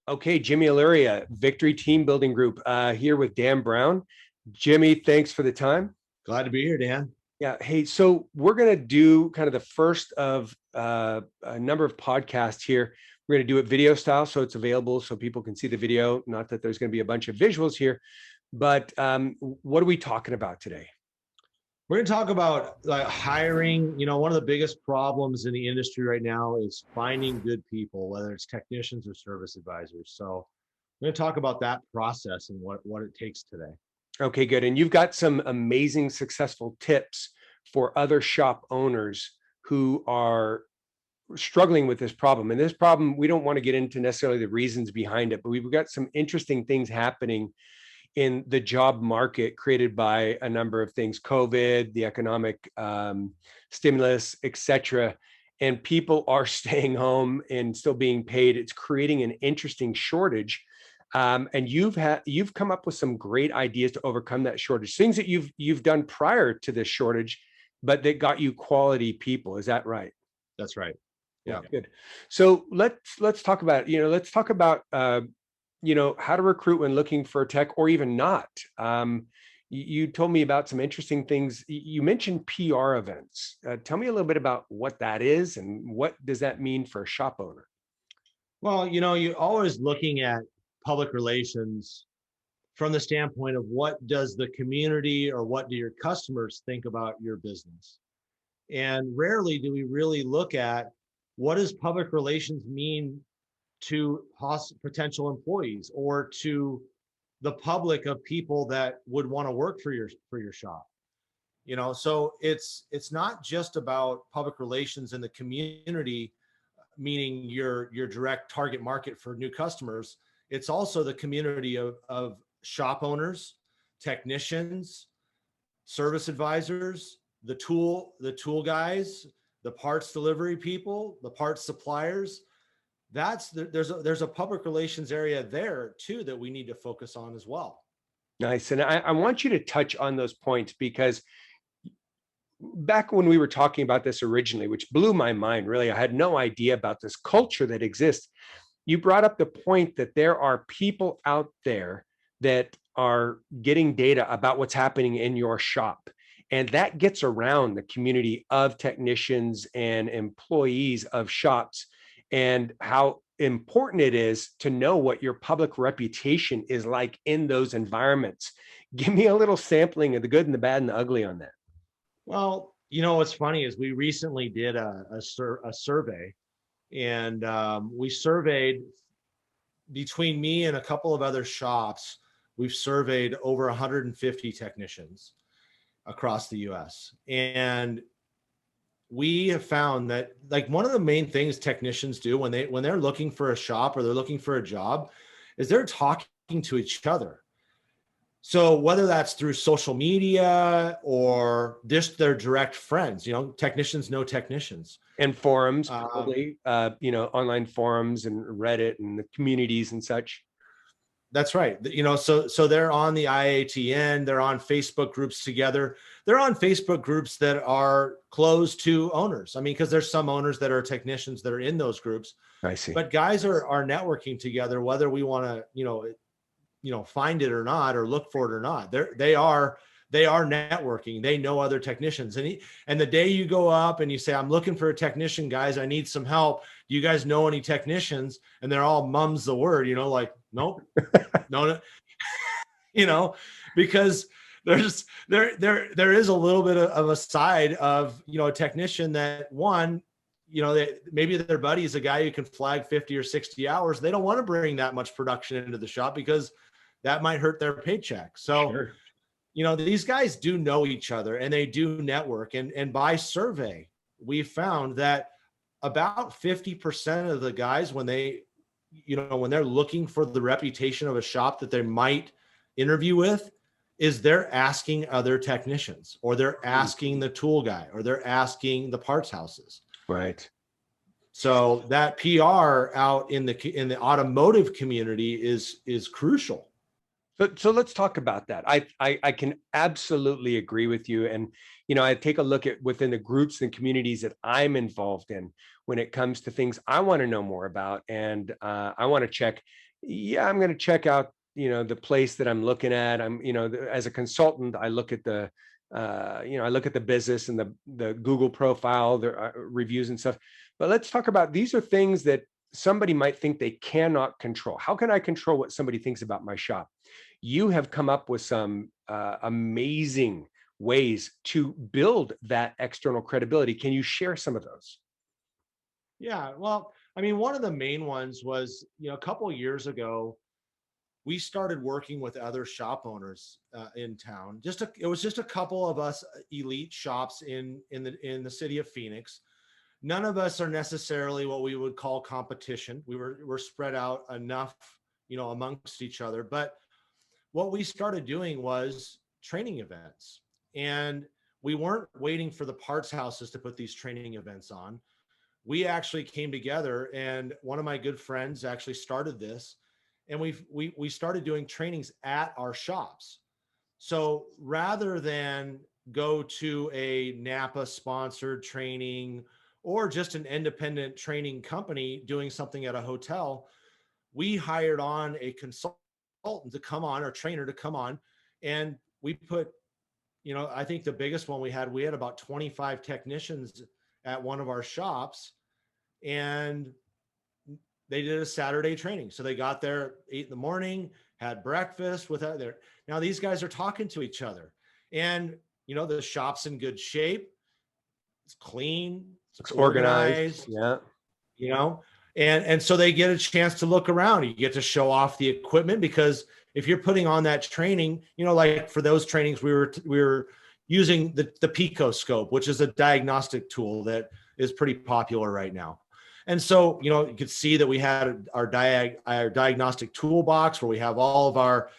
Okay, Jimmy Illyria, Victory Team Building Group, here with Dan Brown. Jimmy, thanks for the time. Glad to be here, Dan. Yeah. Hey, so we're going to do kind of the first of a number of podcasts here. We're going to do it video style, so it's available so people can see the video. Not that there's going to be a bunch of visuals here, but what are we talking about today? We're going to talk about hiring. One of the biggest problems in the industry right now is finding good people, whether it's technicians or service advisors. So we're going to talk about that process and what it takes today. Okay, good. And you've got some amazing successful tips for other shop owners who are struggling with this problem. And this problem, we don't want to get into necessarily the reasons behind it, but we've got some interesting things happening in the job market created by a number of things, COVID, the economic stimulus, et cetera. And people are staying home and still being paid. It's creating an interesting shortage. And you've come up with some great ideas to overcome that shortage, things that you've done prior to this shortage, but that got you quality people. Is that right? That's right. Yeah, good. So let's talk about let's talk about how to recruit when looking for tech or even not. You told me about some interesting things. You mentioned PR events. Tell me a little bit about what that is and what does that mean for a shop owner? Well, you're always looking at public relations from the standpoint of what does the community or what do your customers think about your business? And rarely do we really look at what does public relations mean to potential employees or to the public of people that would want to work for your shop. So it's not just about public relations in the community, meaning your direct target market for new customers. It's also the community of shop owners, technicians, service advisors, the tool guys, the parts delivery people, the parts suppliers. There's a public relations area there too that we need to focus on as well. Nice. And I want you to touch on those points because back when we were talking about this originally, which blew my mind, really, I had no idea about this culture that exists. You brought up the point that there are people out there that are getting data about what's happening in your shop. And that gets around the community of technicians and employees of shops and how important it is to know what your public reputation is like in those environments. Give me a little sampling of the good and the bad and the ugly on that. Well, what's funny is we recently did a survey, and we surveyed between me and a couple of other shops. We've surveyed over 150 technicians across the US. And we have found that one of the main things technicians do when they're looking for a shop or they're looking for a job is they're talking to each other. So whether that's through social media or just their direct friends, technicians know technicians. And forums, probably, online forums and Reddit and the communities and such. That's right. So they're on the IATN, they're on Facebook groups together. They're on Facebook groups that are closed to owners. I mean, because there's some owners that are technicians that are in those groups. I see. But guys are networking together, whether we want to, find it or not, or look for it or not. They are networking. They know other technicians. And the day you go up and you say, I'm looking for a technician, guys, I need some help. Do you guys know any technicians? And they're all mums the word, nope, no, because there is a little bit of a side of, a technician that maybe their buddy is a guy who can flag 50 or 60 hours. They don't want to bring that much production into the shop because that might hurt their paycheck. So, sure. These guys do know each other and they do network. And by survey, we found that about 50% of the guys, when they're looking for the reputation of a shop that they might interview with, is they're asking other technicians, or they're asking the tool guy, or they're asking the parts houses. Right. So that PR out in the automotive community is crucial. So let's talk about that. I can absolutely agree with you. And, I take a look at within the groups and communities that I'm involved in when it comes to things I want to know more about. And I want to check, yeah, I'm going to check out, the place that I'm looking at. As a consultant, I look at I look at the business and the Google profile, the reviews and stuff. But let's talk about, these are things that somebody might think they cannot control. How can I control what somebody thinks about my shop? You have come up with some amazing ways to build that external credibility. Can you share some of those? Yeah, well, I mean, one of the main ones was, a couple of years ago, we started working with other shop owners in town. It was just a couple of us elite shops in the city of Phoenix. None of us are necessarily what we would call competition. We're spread out enough, amongst each other. But what we started doing was training events, and we weren't waiting for the parts houses to put these training events on. We actually came together, and one of my good friends actually started this, and we started doing trainings at our shops. So rather than go to a Napa sponsored training or just an independent training company doing something at a hotel, we hired on a consultant to come on, or trainer to come on, and we put, I think the biggest one we had about 25 technicians at one of our shops, and they did a Saturday training. So they got there 8 in the morning, had breakfast with there. Now these guys are talking to each other, and the shop's in good shape. It's clean. It's It's organized. organized. Yeah. You know, and so they get a chance to look around. You get to show off the equipment, because if you're putting on that training, like for those trainings, we were using the Pico scope, which is a diagnostic tool that is pretty popular right now. And so, you could see that we had our diagnostic toolbox where we have all of our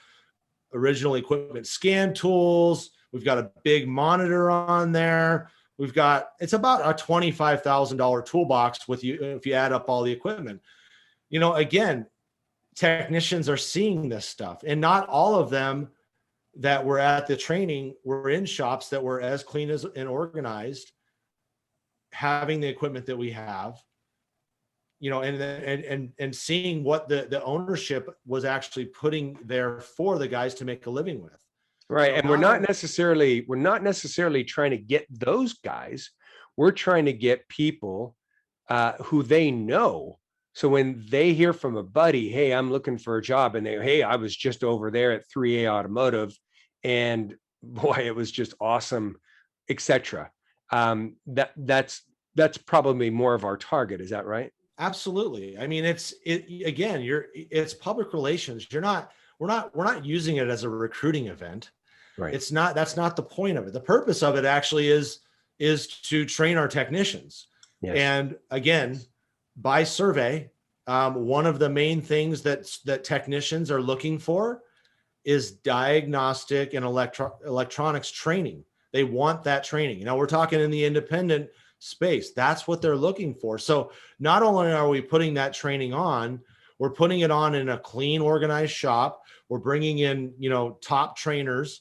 original equipment scan tools. We've got a big monitor on there. It's about a $25,000 toolbox with you if you add up all the equipment. Again, technicians are seeing this stuff, and not all of them that were at the training were in shops that were as clean and organized, having the equipment that we have, and seeing what the ownership was actually putting there for the guys to make a living with. Right. So And we're not necessarily trying to get those guys. We're trying to get people who they know. So when they hear from a buddy, hey, I'm looking for a job, and hey, I was just over there at 3A Automotive, and boy, it was just awesome, etc. That's probably more of our target. Is that right? Absolutely. I mean, it's public relations. We're not using it as a recruiting event. Right. That's not the point of it. The purpose of it actually is to train our technicians. Yes. And again, by survey, one of the main things that technicians are looking for is diagnostic and electronics training. They want that training. We're talking in the independent space. That's what they're looking for. So not only are we putting that training on, we're putting it on in a clean, organized shop. We're bringing in, top trainers.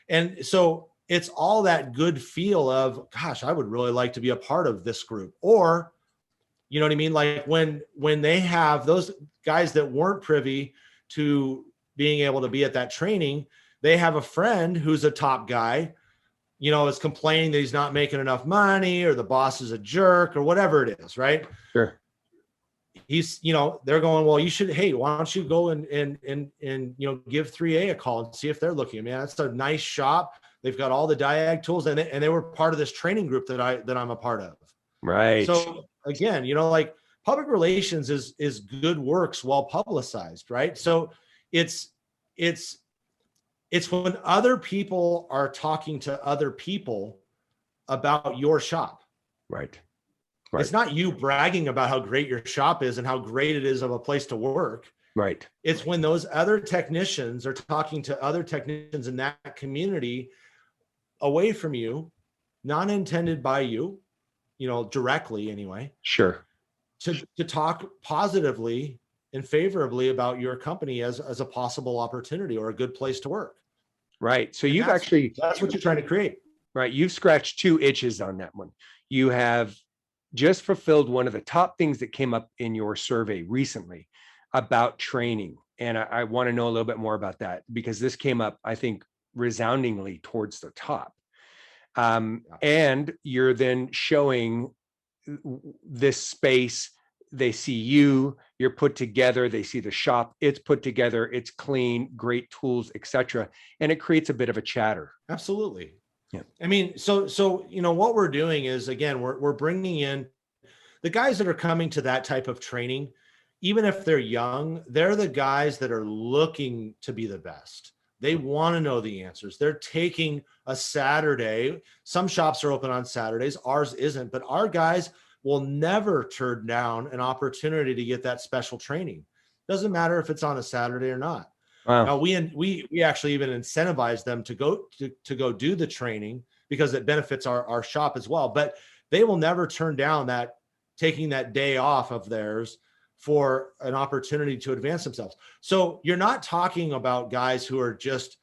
And so it's all that good feel of, gosh, I would really like to be a part of this group. Or, you know what I mean? Like when they have those guys that weren't privy to being able to be at that training, they have a friend who's a top guy, is complaining that he's not making enough money, or the boss is a jerk, or whatever it is, right? Sure. He's, they're going, well, hey, why don't you go and give 3A a call and see if they're looking. Man, that's a nice shop. They've got all the diag tools, and they were part of this training group that I'm a part of. Right. So again, like public relations is good works well publicized, right? So it's when other people are talking to other people about your shop. Right. Right. It's not you bragging about how great your shop is and how great it is of a place to work. Right. It's when those other technicians are talking to other technicians in that community away from you, not intended by you, directly anyway. Sure. To talk positively and favorably about your company as a possible opportunity or a good place to work. Right. So that's what you're trying to create. Right. You've scratched two itches on that one. You have just fulfilled one of the top things that came up in your survey recently about training. And I want to know a little bit more about that, because this came up, I think, resoundingly towards the top. And you're then showing this space. They see you're put together, they see the shop, it's put together, it's clean, great tools, etc. And it creates a bit of a chatter. Absolutely. Yeah. I mean, so what we're doing is, again, we're bringing in the guys that are coming to that type of training. Even if they're young, they're the guys that are looking to be the best. They want to know the answers. They're taking a Saturday. Some shops are open on Saturdays. Ours isn't, but our guys will never turn down an opportunity to get that special training. Doesn't matter if it's on a Saturday or not. Wow. Now we actually even incentivize them to go do the training, because it benefits our shop as well. But they will never turn down taking that day off of theirs for an opportunity to advance themselves. So you're not talking about guys who are just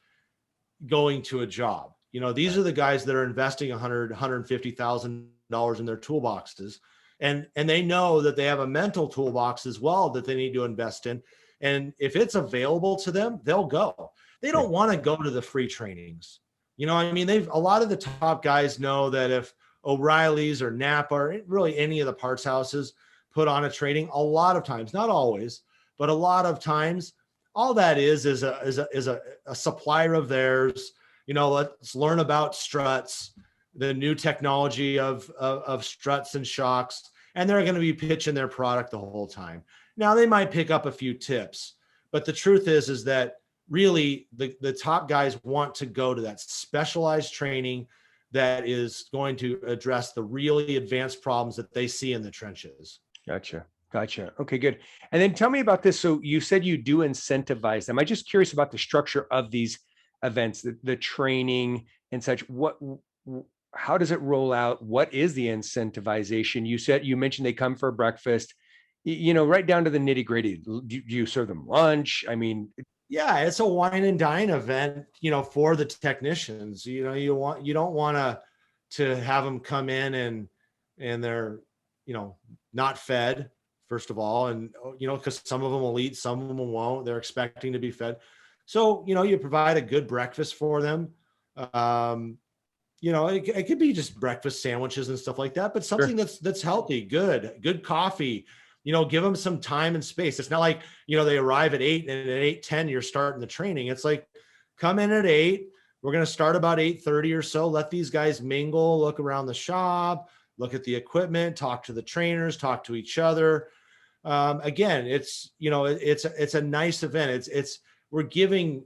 going to a job. These are the guys that are investing $150,000 in their toolboxes, and they know that they have a mental toolbox as well that they need to invest in. And if it's available to them, they'll go. They don't want to go to the free trainings. I mean, a lot of the top guys know that if O'Reilly's or Napa or really any of the parts houses put on a training, a lot of times, not always, but a lot of times, all that is a supplier of theirs. Let's learn about struts, the new technology of struts and shocks, and they're going to be pitching their product the whole time. Now they might pick up a few tips, but the truth is that really the top guys want to go to that specialized training that is going to address the really advanced problems that they see in the trenches. Gotcha. Okay, good. And then tell me about this. So you said you do incentivize them. I'm just curious about the structure of these events, the training and such. How does it roll out? What is the incentivization? You mentioned they come for breakfast, right down to the nitty gritty. Do you serve them lunch? I mean, yeah, it's a wine and dine event, for the technicians. You don't want to have them come in and they're, not fed, first of all. And, because some of them will eat, some of them won't. They're expecting to be fed. So, you provide a good breakfast for them. It could be just breakfast sandwiches and stuff like that, but something that's healthy, good coffee. Give them some time and space. It's not like, they arrive at 8 and at 8:10 you're starting the training. It's like, come in at 8. We're going to start about 8:30 or so. Let these guys mingle, look around the shop, look at the equipment, talk to the trainers, talk to each other. Again, it's a nice event. We're giving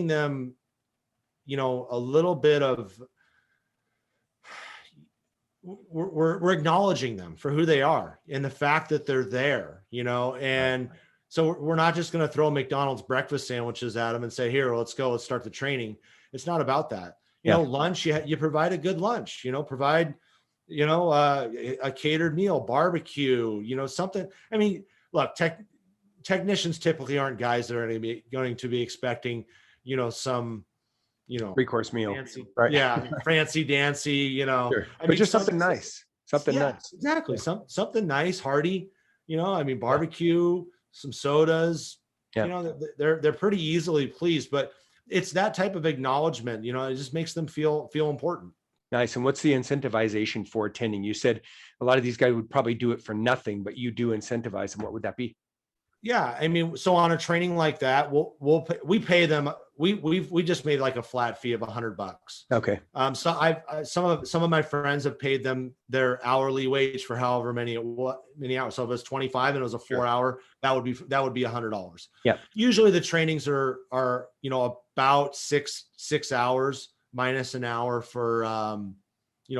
them, a little bit of, we're acknowledging them for who they are and the fact that they're there, and so we're not just going to throw McDonald's breakfast sandwiches at them and say, here, let's start the training. It's not about that. Lunch, you provide a good lunch, provide, a catered meal, barbecue, something. I mean, look, technicians typically aren't guys that are going to be expecting, some, 3-course meal, fancy, right? Yeah, fancy dancy, Sure. I But mean, just something nice, nice. Exactly. Something nice, hearty, barbecue, some sodas, they're pretty easily pleased, but it's that type of acknowledgement, it just makes them feel important. Nice. And what's the incentivization for attending? You said a lot of these guys would probably do it for nothing, but you do incentivize them. What would that be? Yeah, I mean, so on a training like that, we pay them. We just made like a flat fee of $100. Okay. So some of my friends have paid them their hourly wage for however many hours. So if it's 25 and it was a 4-hour, that would be $100. Yeah. Usually the trainings are about six hours minus an hour for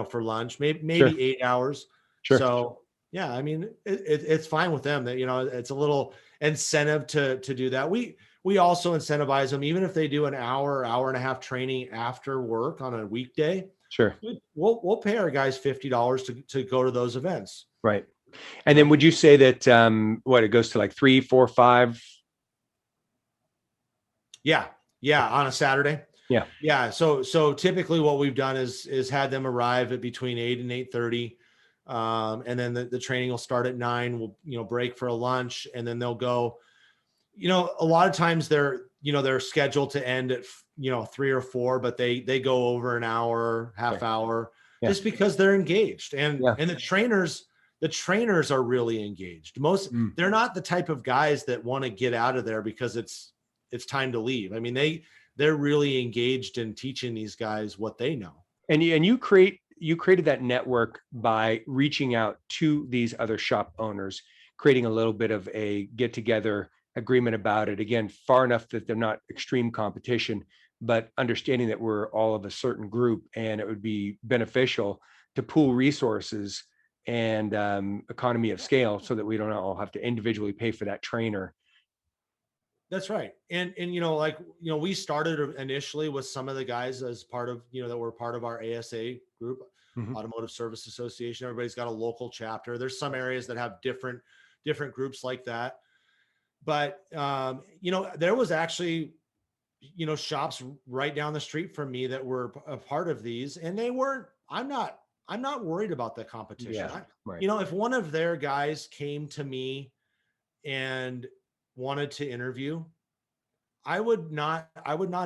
for lunch, maybe 8 hours. Sure. So yeah, I mean, it's fine with them that, it's a little incentive to do that. We also incentivize them, even if they do an hour and a half training after work on a weekday. Sure. We'll pay our guys $50 to go to those events. Right. And then would you say that, it goes to like 3, 4, 5? Yeah. On a Saturday. Yeah. So typically what we've done is had them arrive at between 8 and 8:30. And then the training will start at 9. We'll, break for a lunch, and then they'll go, a lot of times they're scheduled to end at 3 or 4, but they go over an hour, half hour, Yeah. just because they're engaged. And Yeah. and the trainers are really engaged. They're not the type of guys that want to get out of there because it's time to leave. I mean, they're really engaged in teaching these guys what they know. And you created that network by reaching out to these other shop owners, creating a little bit of a get together agreement about it. Again, far enough that they're not extreme competition, but understanding that we're all of a certain group, and it would be beneficial to pool resources and economy of scale so that we don't all have to individually pay for that trainer. That's right. And we started initially with some of the guys as part of, that were part of our ASA group, Mhm. Automotive Service Association. Everybody's got a local chapter. There's some areas that have different groups like that. But there was actually, shops right down the street from me that were a part of these, and they weren't, I'm not worried about the competition. Yeah, right. If one of their guys came to me and wanted to interview, I would not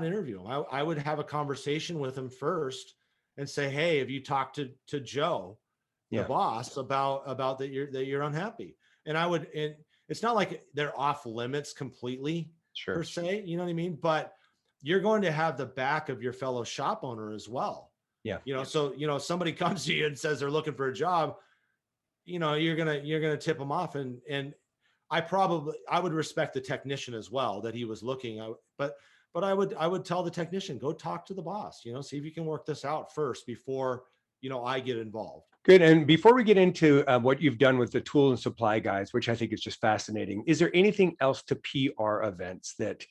interview him. I would have a conversation with him first and say, hey, have you talked to Joe, the Yeah. boss, about that you're unhappy? And it's not like they're off limits completely Sure. per se, you know what I mean? But you're going to have the back of your fellow shop owner as well. Yeah. So, if somebody comes to you and says they're looking for a job, you're gonna tip them off. And I would respect the technician as well, that he was looking. But I would tell the technician, go talk to the boss, see if you can work this out first before, I get involved. Good. And before we get into what you've done with the tool and supply guys, which I think is just fascinating, is there anything else to PR events that,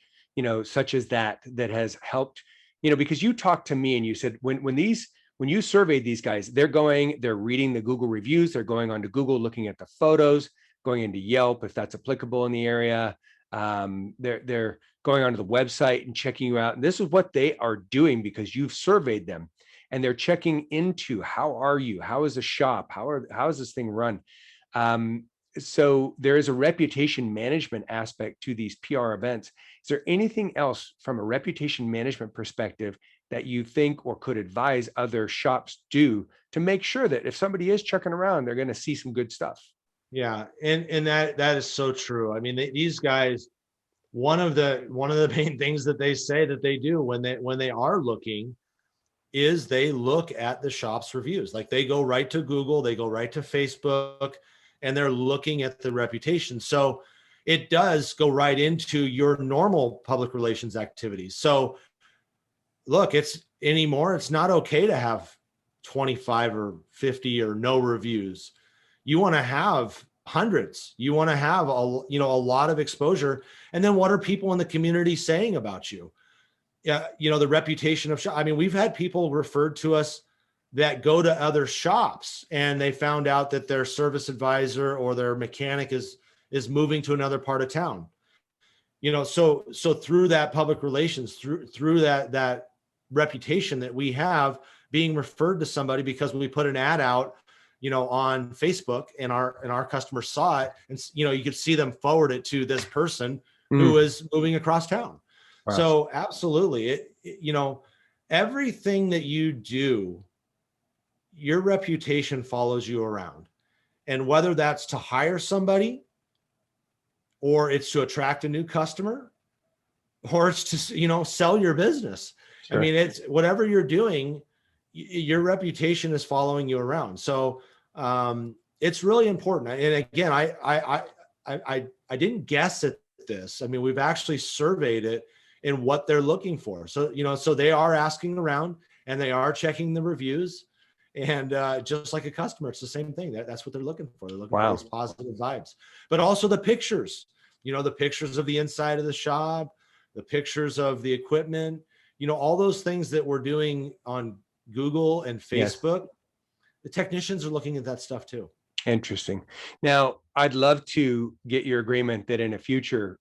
such as that has helped, because you talked to me and you said when you surveyed these guys, they're reading the Google reviews, they're going onto Google, looking at the photos, going into Yelp, if that's applicable in the area. They're going onto the website and checking you out. And this is what they are doing because you've surveyed them. And they're checking into, how are you? How is the shop? How is this thing run? So there is a reputation management aspect to these PR events. Is there anything else from a reputation management perspective that you think or could advise other shops do to make sure that if somebody is checking around, they're going to see some good stuff? Yeah. And that is so true. I mean, these guys, one of the main things that they say that they do when they are looking is they look at the shop's reviews. Like, they go right to Google, they go right to Facebook, and they're looking at the reputation. So it does go right into your normal public relations activities. So look, it's not okay to have 25 or 50 or no reviews. You want to have hundreds. You want to have a lot of exposure. And then what are people in the community saying about you? Yeah, the reputation of shop. I mean, we've had people referred to us that go to other shops and they found out that their service advisor or their mechanic is moving to another part of town. So through that public relations, through that reputation that we have, being referred to somebody because we put an ad out, on Facebook, and our customers saw it, and you could see them forward it to this person who is moving across town. Wow. So absolutely, everything that you do, your reputation follows you around. And whether that's to hire somebody, or it's to attract a new customer, or it's to, sell your business. Sure. I mean, it's whatever you're doing, your reputation is following you around. So it's really important. And again, I didn't guess at this. I mean, we've actually surveyed it in what they're looking for. So, so they are asking around and they are checking the reviews, and just like a customer, it's the same thing. That's what they're looking for. They're looking for those positive vibes, but also the pictures, the pictures of the inside of the shop, the pictures of the equipment, all those things that we're doing on Google and Facebook. Yes. The technicians are looking at that stuff too. Interesting. Now, I'd love to get your agreement that in a future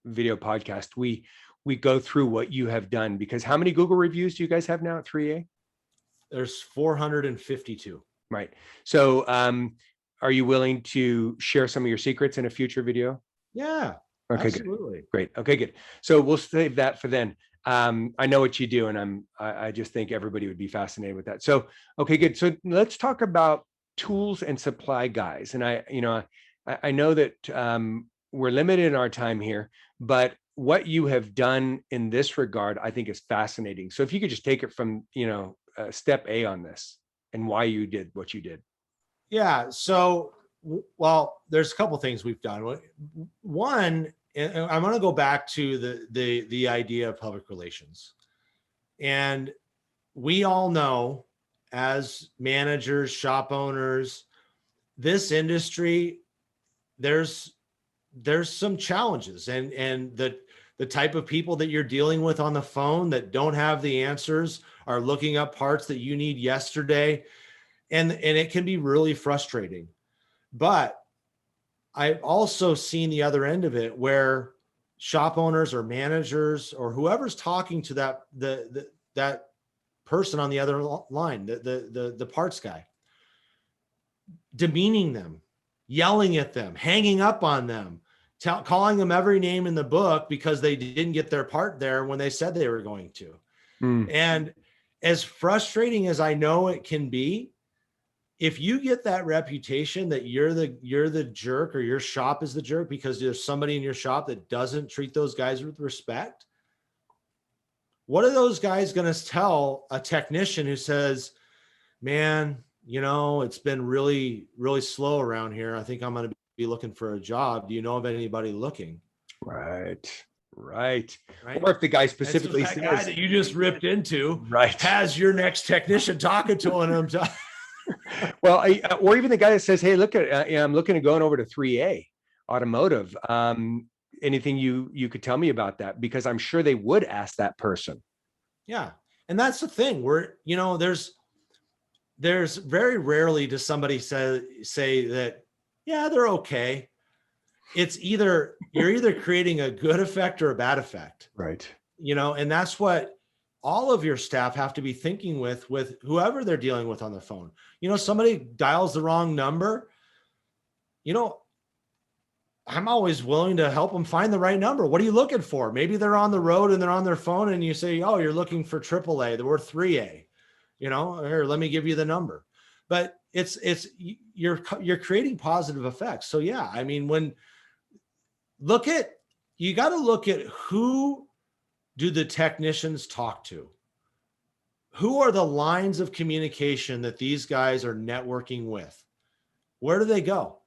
video podcast, we go through what you have done, because how many Google reviews do you guys have now at 3A? There's 452. Right. So are you willing to share some of your secrets in a future video? Yeah. Okay, good. Absolutely. Great. Okay, good. So we'll save that for then. I know what you do, and I just think everybody would be fascinated with that. So, okay, good. So let's talk about tools and supply guys. And I know that we're limited in our time here, but what you have done in this regard, I think is fascinating. So if you could just take it from, step A on this and why you did what you did. Yeah. So, well, there's a couple things we've done. One, and I'm going to go back to the idea of public relations, and we all know as managers, shop owners, this industry, there's some challenges, and the type of people that you're dealing with on the phone that don't have the answers are looking up parts that you need yesterday, and it can be really frustrating. But I've also seen the other end of it where shop owners or managers or whoever's talking to that person on the other line, the parts guy, demeaning them, yelling at them, hanging up on them, calling them every name in the book because they didn't get their part there when they said they were going to. Mm, And as frustrating as I know it can be, if you get that reputation that you're the jerk, or your shop is the jerk because there's somebody in your shop that doesn't treat those guys with respect, what are those guys going to tell a technician who says, man, it's been really, really slow around here. I think I'm going to be looking for a job. Do you know of anybody looking? right. Right. Right. Or if the guy And so specifically that guy says, that you just ripped into right. has your next technician talking to him. Well, or even the guy that says, "Hey, look at, I'm looking at going over to 3A Automotive. Anything you could tell me about that?" Because I'm sure they would ask that person. Yeah. And that's the thing where, there's very rarely does somebody say that, yeah, they're okay. It's you're either creating a good effect or a bad effect, Right. and that's what all of your staff have to be thinking with whoever they're dealing with on the phone. Somebody dials the wrong number, I'm always willing to help them find the right number. What are you looking for? Maybe they're on the road and they're on their phone and you say, oh, you're looking for AAA, we're 3A, here, let me give you the number. But you're creating positive effects. So yeah, I mean, you got to look at who do the technicians talk to? Who are the lines of communication that these guys are networking with? Where do they go?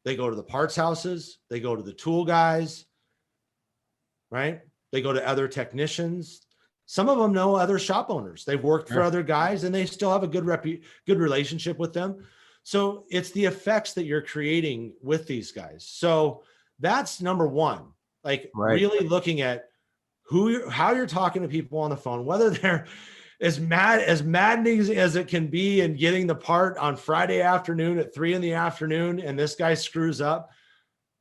They go to the parts houses. They go to the tool guys, right? They go to other technicians. Some of them know other shop owners. They've worked for other guys and they still have a good relationship with them. So it's the effects that you're creating with these guys. So that's number one, like really looking at how you're talking to people on the phone, whether they're as maddening as it can be, and getting the part on Friday afternoon at 3 p.m. and this guy screws up.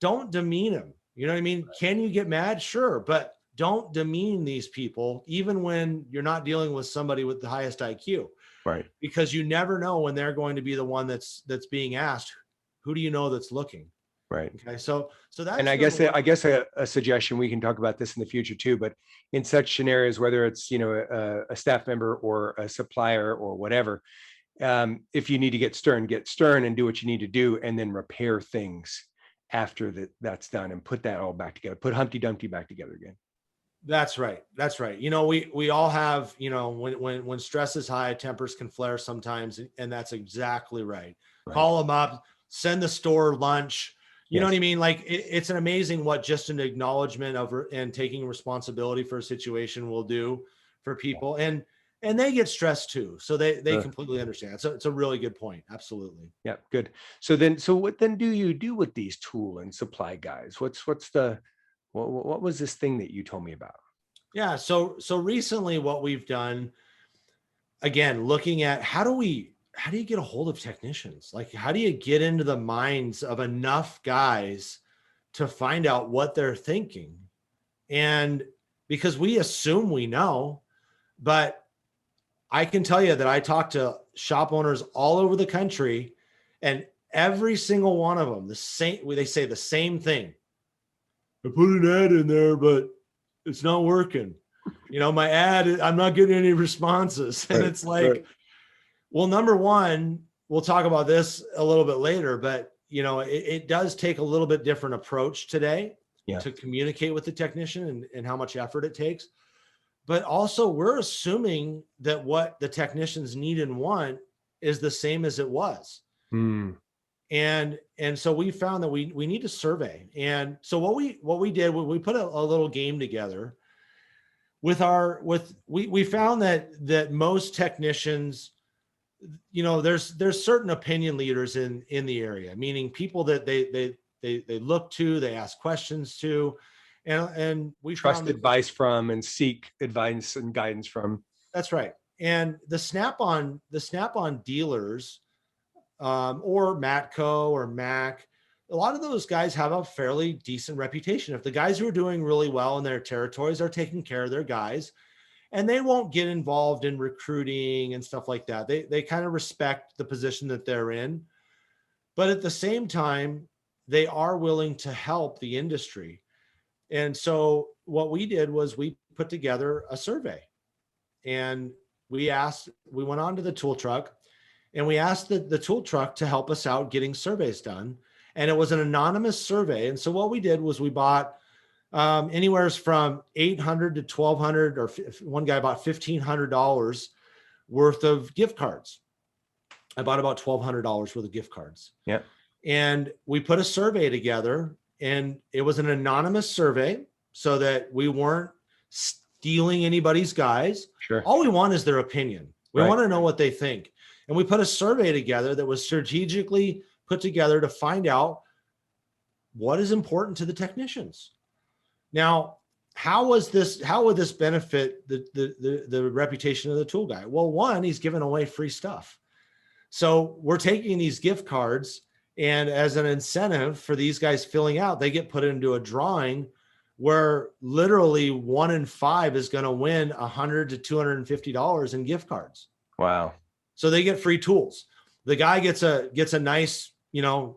Don't demean him. You know what I mean? Can you get mad? Sure. But don't demean these people, even when you're not dealing with somebody with the highest IQ, Right. because you never know when they're going to be the one that's being asked, who do you know that's looking? Right. Okay. So that's, and I guess a suggestion, we can talk about this in the future too, but in such scenarios, whether it's, a staff member or a supplier or whatever, if you need to get stern and do what you need to do, and then repair things after that's done, and put that all back together, put Humpty Dumpty back together again. That's right. That's right. We all have, when stress is high, tempers can flare sometimes. And that's exactly right. Call them up, send the store lunch. You know what I mean? Like it's an amazing what just an acknowledgement of and taking responsibility for a situation will do for people. And they get stressed too. So they completely understand. So it's a really good point. Absolutely. Yeah. Good. So what then do you do with these tool and supply guys? What was this thing that you told me about? Yeah. So recently what we've done, again, looking at how do you get a hold of technicians? Like, how do you get into the minds of enough guys to find out what they're thinking? And because we assume we know, but I can tell you that I talk to shop owners all over the country, and every single one of them, they say the same thing. I put an ad in there, but it's not working. My ad, I'm not getting any responses. And Right, it's like, well, number one, we'll talk about this a little bit later, but it does take a little bit different approach today Yeah. to communicate with the technician and how much effort it takes. But also we're assuming that what the technicians need and want is the same as it was. Mm. And so we found that we need to survey. And so what we did, we put a little game together we found that most technicians, there's certain opinion leaders in the area, meaning people that they look to, they ask questions to, and we Trust found advice from and seek advice and guidance from. that's right. And the Snap-on dealers, or Matco or Mac, a lot of those guys have a fairly decent reputation. If the guys who are doing really well in their territories are taking care of their guys, and they won't get involved in recruiting and stuff like that. They kind of respect the position that they're in, but at the same time, they are willing to help the industry. And so what we did was we put together a survey, and we went on to the tool truck, and we asked the tool truck to help us out getting surveys done. And it was an anonymous survey. And so what we did was we bought anywhere from $800 to $1,200, or one guy bought $1,500 worth of gift cards. I bought about $1,200 worth of gift cards. Yeah. And we put a survey together, and it was an anonymous survey so that we weren't stealing anybody's guys. Sure. All we want is their opinion. We Right. want to know what they think. And we put a survey together that was strategically put together to find out what is important to the technicians. Now, how would this benefit the reputation of the tool guy? Well, one, he's giving away free stuff. So we're taking these gift cards, and as an incentive for these guys filling out, they get put into a drawing where literally 1 in 5 is going to win $100 to $250 in gift cards. Wow. So they get free tools. The guy gets a nice, $1,200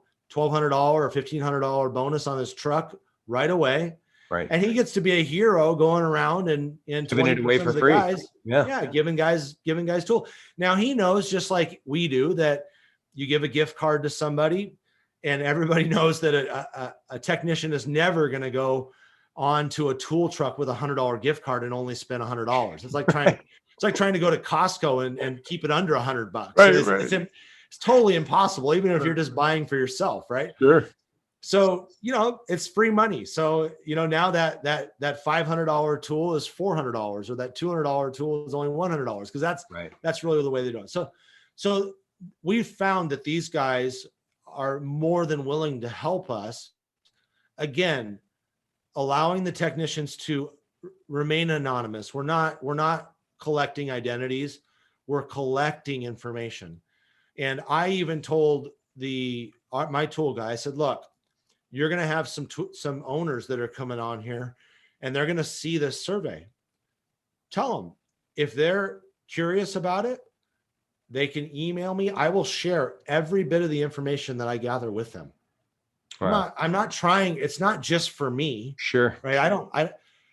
or $1,500 bonus on his truck right away. Right. And he gets to be a hero going around and Giving it away 20% for of the free. guys, Yeah. giving guys tool. Now he knows, just like we do, that you give a gift card to somebody, and everybody knows that a technician is never going to go onto a tool truck with $100 gift card and only spend $100. It's like trying to go to Costco and keep it under $100. Right, It's totally impossible, even if you're just buying for yourself, right? Sure. So, it's free money. So, now that $500 tool is $400, or that $200 tool is only $100, because that's really the way they do it. So we've found that these guys are more than willing to help us, again, allowing the technicians to remain anonymous. We're not collecting identities. We're collecting information. And I even told my tool guy, I said, look, you're going to have some owners that are coming on here, and they're going to see this survey. Tell them, if they're curious about it, they can email me. I will share every bit of the information that I gather with them. Wow. I'm not trying. It's not just for me. Sure. Right.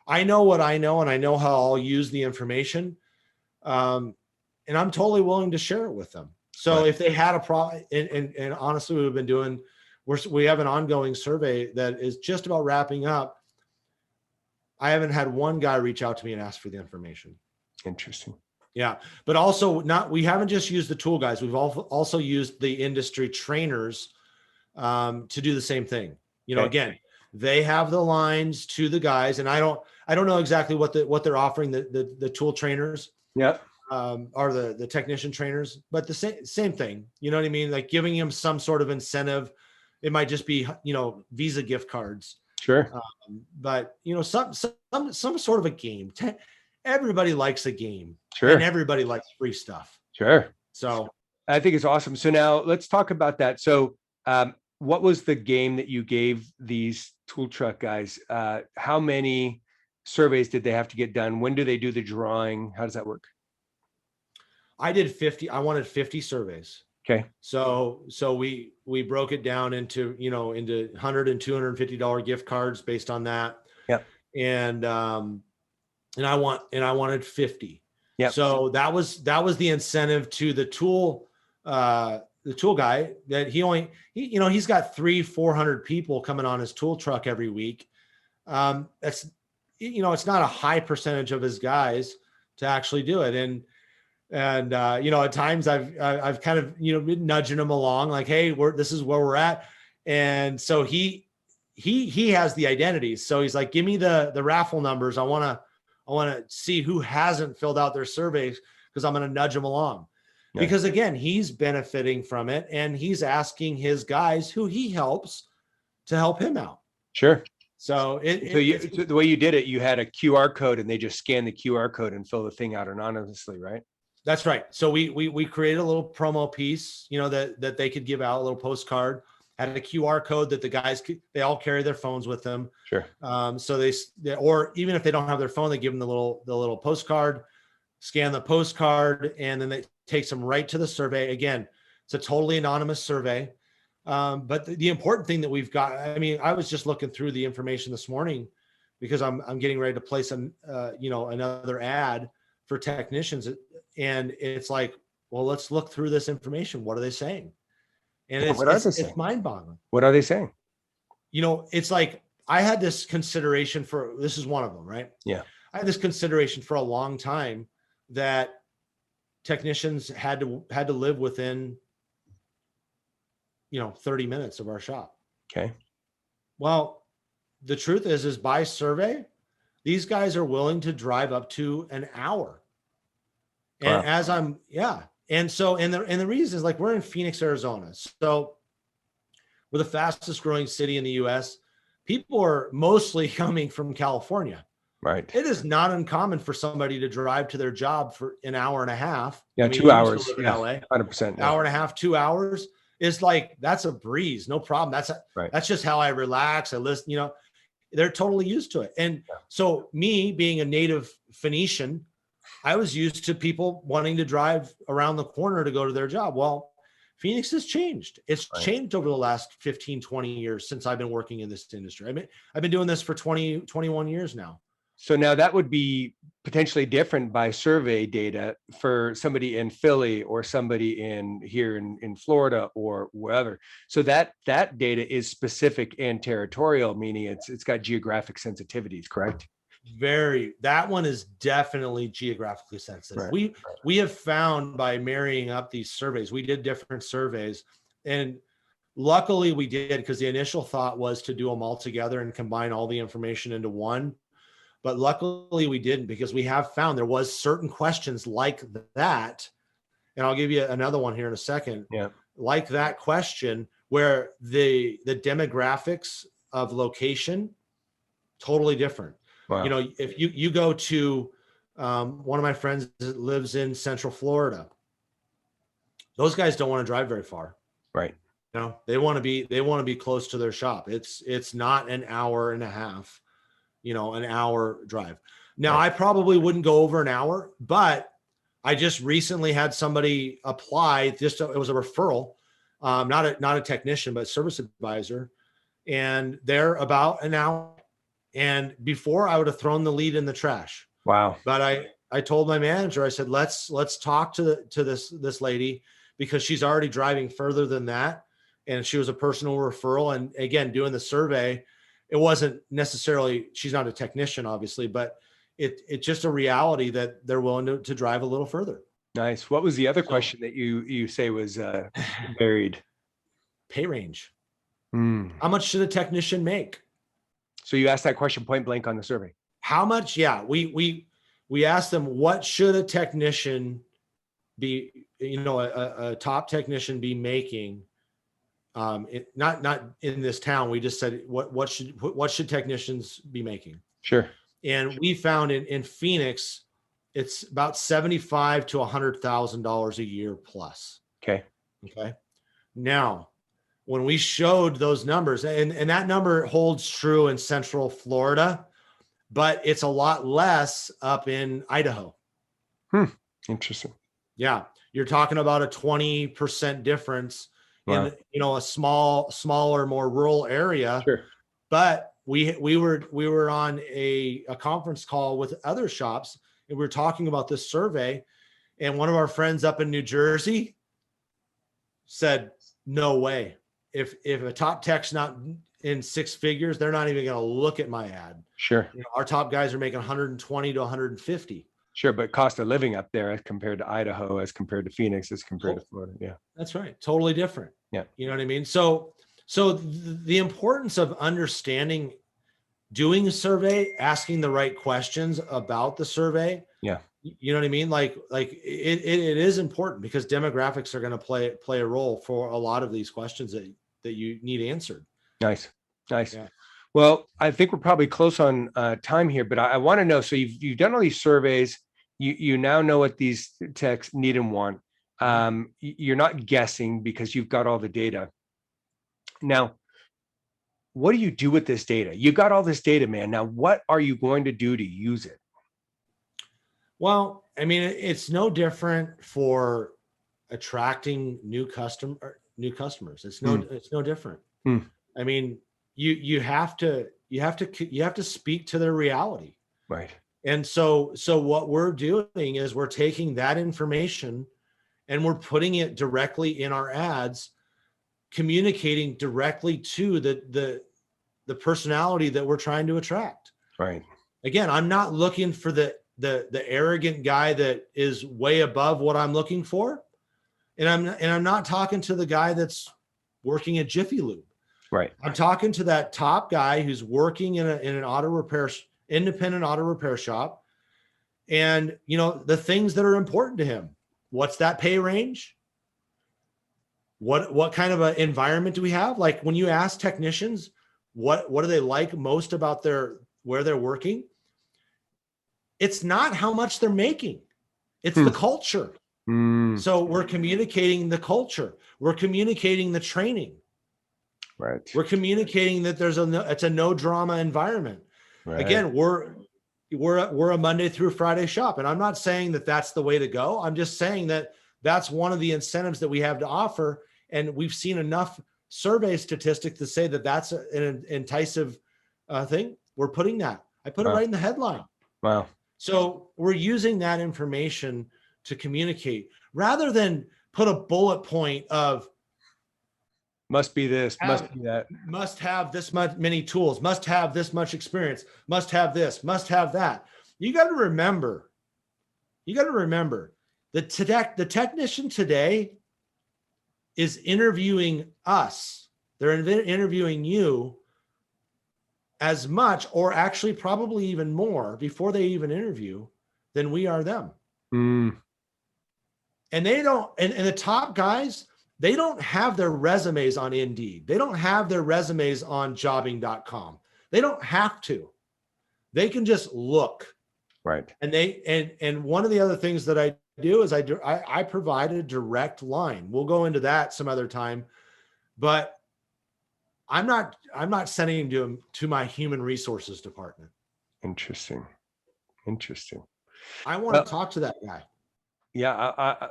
I know what I know, and I know how I'll use the information. And I'm totally willing to share it with them. So if they had a problem, and honestly, we've been doing, we have an ongoing survey that is just about wrapping up. I haven't had one guy reach out to me and ask for the information. Interesting. Yeah. But also we haven't just used the tool guys. We've also used the industry trainers to do the same thing. Again, they have the lines to the guys, and I don't know exactly what they're offering the tool trainers. Yeah. Or the technician trainers, but the same thing, you know what I mean? Like giving them some sort of incentive. It might just be, Visa gift cards. Sure. But some sort of a game. Everybody likes a game. Sure. And everybody likes free stuff. Sure. So I think it's awesome. So now let's talk about that. So what was the game that you gave these tool truck guys? How many surveys did they have to get done? When do they do the drawing? How does that work? I did 50. I wanted 50 surveys. Okay. So we broke it down into, into $100 and $250 gift cards based on that. Yep. And I wanted 50. Yep. So that was the incentive to the tool guy, that he's got 300-400 people coming on his tool truck every week. That's, it's not a high percentage of his guys to actually do it. And at times I've kind of, been nudging him along, like, hey, this is where we're at. And so he has the identities. So he's like, give me the raffle numbers. I want to see who hasn't filled out their surveys, because I'm going to nudge them along. Nice. Because again, he's benefiting from it, and he's asking his guys who he helps to help him out. Sure. So so the way you did it, you had a QR code and they just scan the QR code and fill the thing out anonymously, right? That's right. So we created a little promo piece, that they could give out, a little postcard, had a QR code that the guys they all carry their phones with them. Sure. So they, or even if they don't have their phone, they give them the little postcard, scan the postcard, and then it takes them right to the survey. Again, it's a totally anonymous survey. But the important thing that we've got, I was just looking through the information this morning, because I'm getting ready to place another ad for technicians. And it's like, well, let's look through this information. What are they saying? And it's mind-boggling. What are they saying? It's like, I had this consideration this is one of them, right? Yeah. I had this consideration for a long time that technicians had to live within, 30 minutes of our shop. Okay. Well, the truth is by survey, these guys are willing to drive up to an hour. And wow. And so, and the reason is, like, we're in Phoenix, Arizona. So we're the fastest growing city in the US. People are mostly coming from California. Right. It is not uncommon for somebody to drive to their job for an hour and a half. Yeah. 2 hours. In LA, 100%. Hour and a half, 2 hours is like, that's a breeze. No problem. That's just how I relax. I listen, they're totally used to it. And so, me being a native Phoenician, I was used to people wanting to drive around the corner to go to their job. Well, Phoenix has changed. It's changed over the last 15, 20 years since I've been working in this industry. I've been doing this for 20, 21 years now. So now that would be potentially different by survey data for somebody in Philly or somebody here in Florida or wherever. So that data is specific and territorial, meaning it's got geographic sensitivities, correct? That one is definitely geographically sensitive. Right. We have found, by marrying up these surveys, we did different surveys, and luckily we did, because the initial thought was to do them all together and combine all the information into one. But luckily we didn't, because we have found there was certain questions like that. And I'll give you another one here in a second. Yeah. Like that question, where the demographics of location, totally different. Wow. If you go to one of my friends that lives in Central Florida, those guys don't want to drive very far. Right. They want to be close to their shop. It's not an hour and a half, an hour drive. Now, right. I probably wouldn't go over an hour, but I just recently had somebody apply. It was a referral, not a technician, but service advisor, and they're about an hour. And before, I would have thrown the lead in the trash. Wow. But I told my manager, I said, let's talk to this lady, because she's already driving further than that. And she was a personal referral. And again, doing the survey, it wasn't necessarily, she's not a technician, obviously, but it's just a reality that they're willing to drive a little further. Nice. What was the other question that you say was buried? Pay range. How much should a technician make? So you asked that question point blank on the survey. How much? Yeah. We asked them, what should a technician be, a top technician be making? Not in this town. We just said, what should technicians be making? Sure. And we found in Phoenix, it's about $75,000 to $100,000 a year plus. Okay. Now, when we showed those numbers, and that number holds true in Central Florida, but it's a lot less up in Idaho. Interesting. Yeah. you're talking about a 20% difference Wow. in, a smaller, more rural area. Sure. But we were on a conference call with other shops, and we were talking about this survey, and one of our friends up in New Jersey said, no way. If a top tech's not in six figures, they're not even going to look at my ad. Sure. Our top guys are making 120 to 150. Sure. But cost of living up there as compared to Idaho, as compared to Phoenix, as compared to Florida. Yeah. That's right. Totally different. Yeah. You know what I mean? So the importance of understanding, doing a survey, asking the right questions about the survey. Yeah. You know what I mean? Like it is important, because demographics are going to play a role for a lot of these questions that you need answered. Nice. Yeah. Well, I think we're probably close on time here, but I want to know, so you've done all these surveys, you now know what these techs need and want. You're not guessing because you've got all the data. Now, what do you do with this data? You got all this data, man. Now, what are you going to do to use it? Well, I mean, it's no different for attracting new customers. It's no different. I mean, you have to speak to their reality. Right. And so what we're doing is we're taking that information and we're putting it directly in our ads, communicating directly to the personality that we're trying to attract. Right. Again, I'm not looking for the arrogant guy that is way above what I'm looking for. And I'm not talking to the guy that's working at Jiffy Lube. Right. I'm talking to that top guy who's working in an independent auto repair shop. And, the things that are important to him. What's that pay range? What kind of an environment do we have? Like, when you ask technicians, what do they like most about where they're working? It's not how much they're making. It's the culture. So we're communicating the culture. We're communicating the training. Right. We're communicating that it's a no drama environment. Right. Again, we're a Monday through Friday shop. And I'm not saying that that's the way to go. I'm just saying that that's one of the incentives that we have to offer. And we've seen enough survey statistics to say that that's an enticing thing. We're putting that. I put it right in the headline. Wow. So we're using that information to communicate rather than put a bullet point of must be this, must be that, must have this many tools, must have this much experience, must have this, must have that. You got to remember that the technician today is interviewing us. They're interviewing you as much, or actually probably even more before they even interview, than we are them. And they don't, and the top guys, they don't have their resumes on Indeed. They don't have their resumes on jobbing.com. They don't have to. They can just look. Right. And one of the other things that I do is I provide a direct line. We'll go into that some other time, but I'm not sending them to my human resources department. Interesting. I want to talk to that guy. Yeah,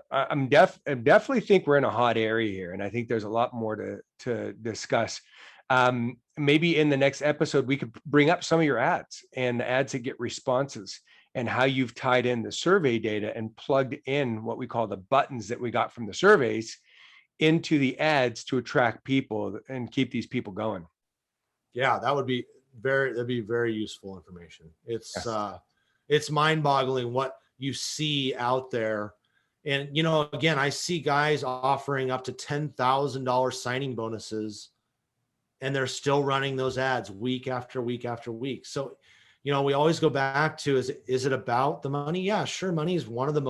I definitely think we're in a hot area here, and I think there's a lot more to discuss. Maybe in the next episode, we could bring up some of your ads and the ads that get responses, and how you've tied in the survey data and plugged in what we call the buttons that we got from the surveys into the ads to attract people and keep these people going. Yeah, that'd be very useful information. It's mind-boggling what you see out there. And, again, I see guys offering up to $10,000 signing bonuses, and they're still running those ads week after week after week. So, we always go back to, is it about the money? Yeah, sure. Money is one of the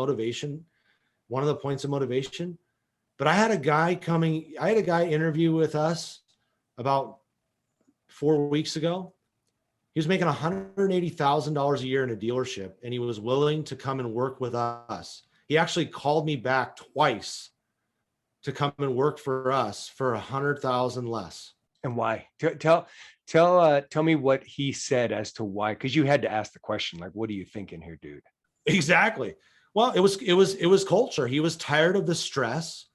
points of motivation. But I had a guy interview with us about 4 weeks ago. He was making $180,000 a year in a dealership, and he was willing to come and work with us. He actually called me back twice to come and work for us for $100,000 less. And why? Tell me what he said as to why, because you had to ask the question, like, what are you thinking here, dude? Exactly. Well, it was culture. He was tired of the stress.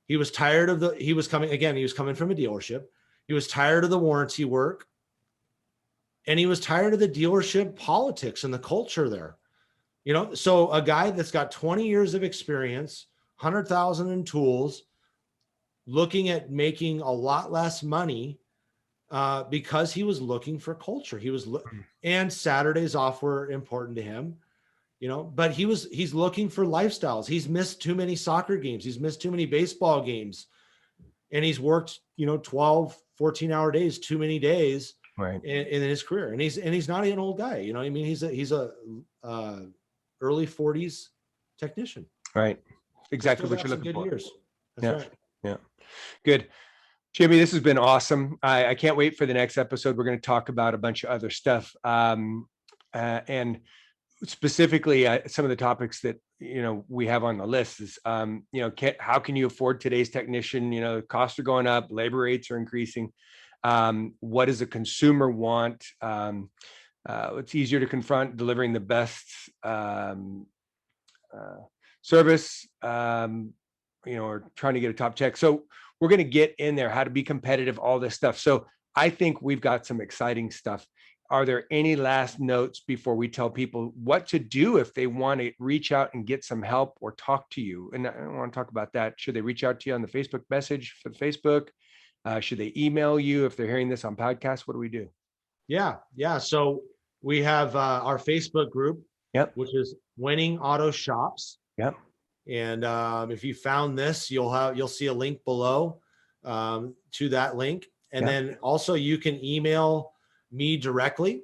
He was tired of he was coming from a dealership. He was tired of the warranty work. And he was tired of the dealership politics and the culture there. So a guy that's got 20 years of experience, 100,000 in tools, looking at making a lot less money because he was looking for culture. And Saturdays off were important to him, but he's looking for lifestyles. He's missed too many soccer games. He's missed too many baseball games, and he's worked, 12, 14-hour days, too many days Right. in his career. And he's not an old guy, I mean, he's a early 40s technician. Right. Exactly what you're Still got looking some for. good years. That's Yeah. right. Yeah. Good. Jimmy, this has been awesome. I can't wait for the next episode. We're going to talk about a bunch of other stuff. And specifically some of the topics that, we have on the list is, how can you afford today's technician? Costs are going up, labor rates are increasing. What does a consumer want? It's easier to confront delivering the best service, or trying to get a top check. So we're going to get in there, how to be competitive, all this stuff. So I think we've got some exciting stuff. Are there any last notes before we tell people what to do if they want to reach out and get some help or talk to you? And I want to talk about that. Should they reach out to you on the Facebook message for Facebook? Should they email you if they're hearing this on podcast? What do we do? Yeah. So we have our Facebook group, Yep. which is Winning Auto Shops. Yep. And if you found this, you'll see a link below to that link. And then also you can email me directly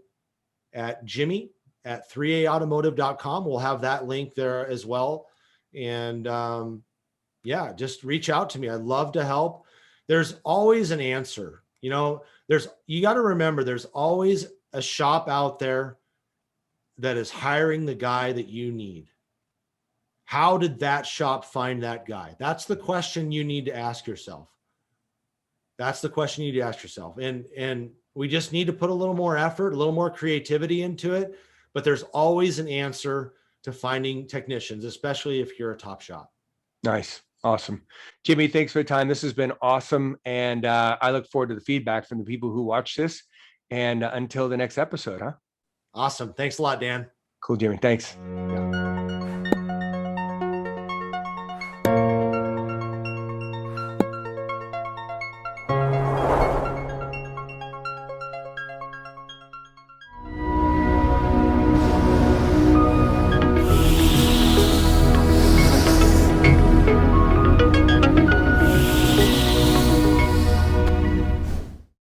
at jimmy@3aautomotive.com. We'll have that link there as well. And just reach out to me. I'd love to help. There's always an answer. You got to remember, there's always a shop out there that is hiring the guy that you need. How did that shop find that guy? That's the question you need to ask yourself. And we just need to put a little more effort, a little more creativity into it. But there's always an answer to finding technicians, especially if you're a top shop. Nice. Awesome. Jimmy, thanks for the time. This has been awesome. And I look forward to the feedback from the people who watch this. And until the next episode, huh? Awesome. Thanks a lot, Dan. Cool, Jimmy. Thanks. Yeah.